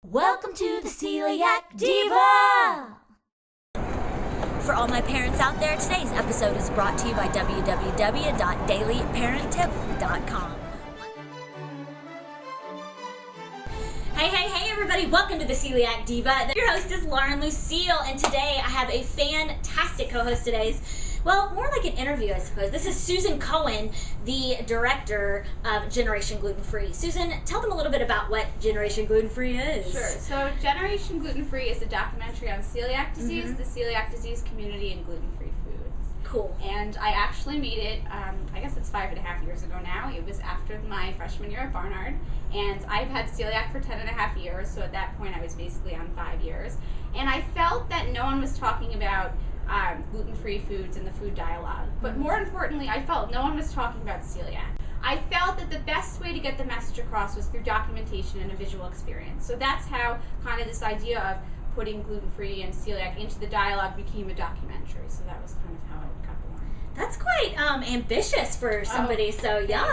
Welcome to the Celiac Diva! For all my parents out there, today's episode is brought to you by www.dailyparenttip.com. Hey everybody, welcome to the Celiac Diva. Your host is Lauren Lucille, and today I have a fantastic co-host well, more like an interview, I suppose. This is Susan Cohen, the director of Generation Gluten Free. Susan, tell them a little bit about what Generation Gluten Free is. Sure. So Generation Gluten Free is a documentary on celiac disease, the celiac disease community, and gluten-free foods. Cool. And I actually made it, I guess it's 5.5 years ago now. It was after my freshman year at Barnard. And I've had celiac for 10.5 years, so at that point I was basically on 5 years. And I felt that no one was talking about gluten-free foods in the food dialogue. But more importantly, I felt no one was talking about celiac. I felt that the best way to get the message across was through documentation and a visual experience. So that's how kind of this idea of putting gluten-free and celiac into the dialogue became a documentary. So that was kind of how it got born. That's quite ambitious for somebody so young.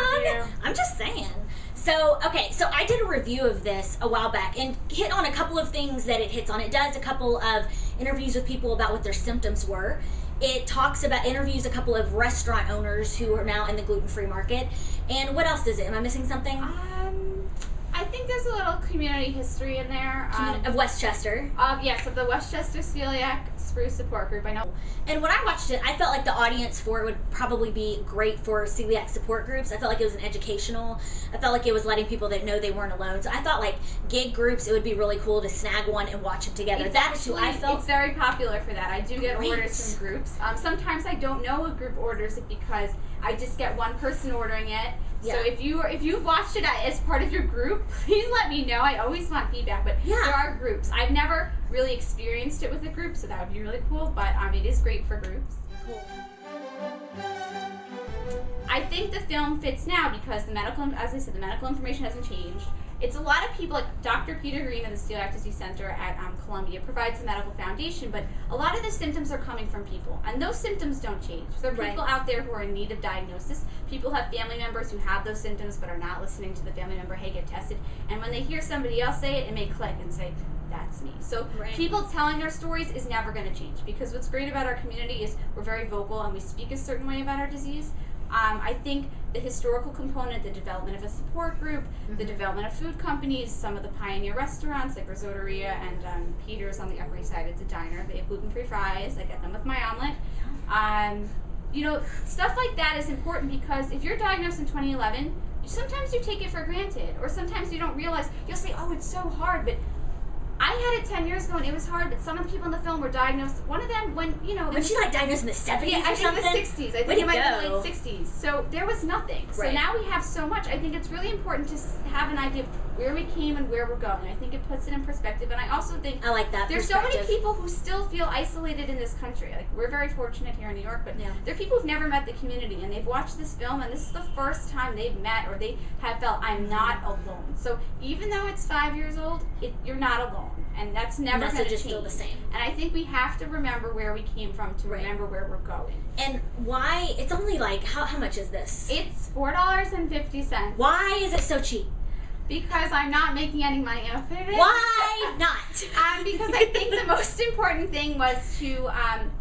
I'm just saying. So I did a review of this a while back and hit on a couple of things that it hits on. It does a couple of interviews with people about what their symptoms were. It interviews a couple of restaurant owners who are now in the gluten-free market. And what else is it? Am I missing something? I think there's a little community history in there. Of Westchester. Yes, of the Westchester Celiac Spruce Support Group. I know. And when I watched it, I felt like the audience for it would probably be great for celiac support groups. I felt like it was an educational. I felt like it was letting people that know they weren't alone. So I thought like gig groups, it would be really cool to snag one and watch them together. That's who I felt. It's very popular for that. I do get orders from groups. Sometimes I don't know a group orders it because I just get one person ordering it. Yeah. So if you've watched it as part of your group, please let me know. I always want feedback, but there are groups. I've never really experienced it with a group, so that would be really cool, but it is great for groups. Cool. I think the film fits now because as I said, the medical information hasn't changed. It's a lot of people, like Dr. Peter Green of the Celiac Disease Center at Columbia provides the medical foundation, but a lot of the symptoms are coming from people, and those symptoms don't change. There are people out there who are in need of diagnosis. People have family members who have those symptoms but are not listening to the family member, hey, get tested. And when they hear somebody else say it, it may click and say, that's me. So people telling their stories is never going to change, because what's great about our community is we're very vocal and we speak a certain way about our disease. I think the historical component, the development of a support group, the development of food companies, some of the pioneer restaurants like Risotteria and Peter's on the Upper East Side, it's a diner. They have gluten-free fries. I get them with my omelet. Stuff like that is important because if you're diagnosed in 2011, sometimes you take it for granted, or sometimes you don't realize. You'll say, oh, it's so hard, but I had it 10 years ago and it was hard, but some of the people in the film were diagnosed. One of them, when she diagnosed in the 70s I or think something? the 60s. I think it might be the late 60s. So there was nothing. So now we have so much. I think it's really important to have an idea of where we came and where we're going. I think it puts it in perspective. And I also think I like that there's so many people who still feel isolated in this country. Like, we're very fortunate here in New York, but there are people who've never met the community, and they've watched this film, and this is the first time they've met or they have felt, I'm not alone. So even though it's 5 years old, you're not alone. And that's never going to change. The message is still the same. And I think we have to remember where we came from to remember where we're going. And why? It's only like, how much is this? It's $4.50. Why is it so cheap? Because I'm not making any money off of it. Why not? Because I think the most important thing was to I'm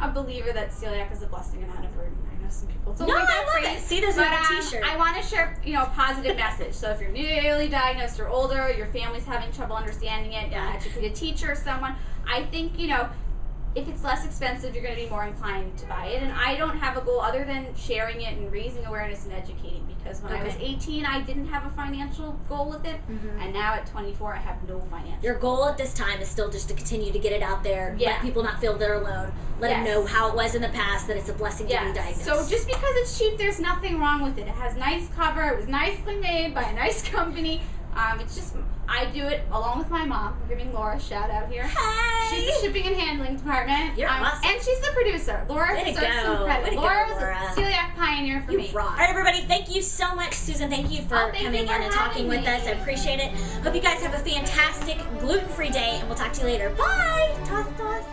a believer that celiac is a blessing and not a burden. I know some people don't like that phrase. See, there's a t-shirt. I want to share, a positive message. So if you're newly diagnosed or older, your family's having trouble understanding it, an educated teacher or someone, I think, if it's less expensive, you're going to be more inclined to buy it. And I don't have a goal other than sharing it and raising awareness and educating, because when I was 18, I didn't have a financial goal with it. And now at 24, I have no financial Your goal at this time is still just to continue to get it out there, let people not feel they're alone, let them know how it was in the past, that it's a blessing to be diagnosed. So just because it's cheap, there's nothing wrong with it. It has nice cover. It was nicely made by a nice company. It's just, I do it along with my mom. We're giving Laura a shout out here. Hey! She's the shipping and handling department. You're awesome. And she's the producer. Laura, way to so some credit. Way to Laura go, was Laura. a celiac pioneer for me. You rock. All right, everybody, thank you so much, Susan. Thank you for coming in and talking with us. I appreciate it. Hope you guys have a fantastic gluten-free day, and we'll talk to you later. Bye! Toss, toss.